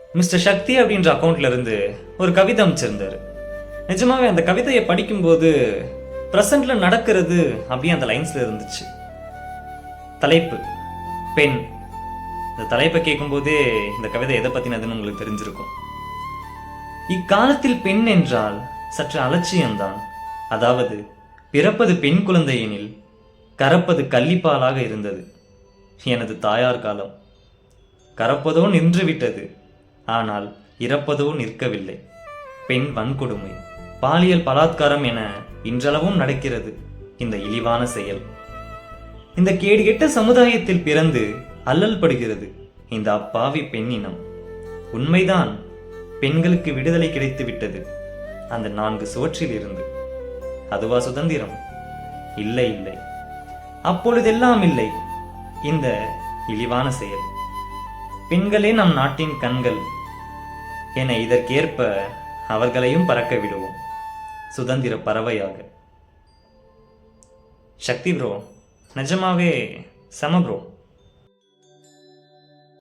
Mister சக்தி அப்படின்ற அக்கௌண்ட்ல இருந்து ஒரு கவிதை அமைச்சிருந்தாரு. நிஜமாவே அந்த கவிதையை படிக்கும்போது ப்ரெசண்ட்ல நடக்கிறது அப்படியே அந்த லைன்ஸ்ல இருந்துச்சு. தலைப்பு பெண். இந்த தலைப்பை கேட்கும்போதே இந்த கவிதை எதை பத்தினதுன்னு உங்களுக்கு தெரிஞ்சிருக்கும். இக்காலத்தில் பெண் என்றால் சற்று அலட்சியம்தான். அதாவது பிறப்பது பெண் குழந்தை எனில் கறப்பது கள்ளிப்பாலாக இருந்தது. எனது தாயார் காலம். கறப்பதோ நின்றுவிட்டது, ஆனால் இறப்பதோ நிற்கவில்லை. பெண் வன்கொடுமை, பாலியல் பலாத்காரம் என இன்றளவும் நடக்கிறது இந்த இழிவான செயல். இந்த கேடுகெட்ட சமுதாயத்தில் பிறந்து அல்லல் படுகிறது இந்த அப்பாவி பெண்ணினம். உண்மைதான், பெண்களுக்கு விடுதலை கிடைத்து விட்டது அந்த 4 சுவற்றில் இருந்து. அதுவா சுதந்திரம்? இல்லை இல்லை, அப்பொழுதெல்லாம் இல்லை இந்த இழிவான செயல். பெண்களே நம் நாட்டின் கண்கள் என இதற்கேற்ப அவர்களையும் பறக்க விடுவோம் சுதந்திர பறவையாக. சக்தி ப்ரோ, நிஜமாவே செம ப்ரோ.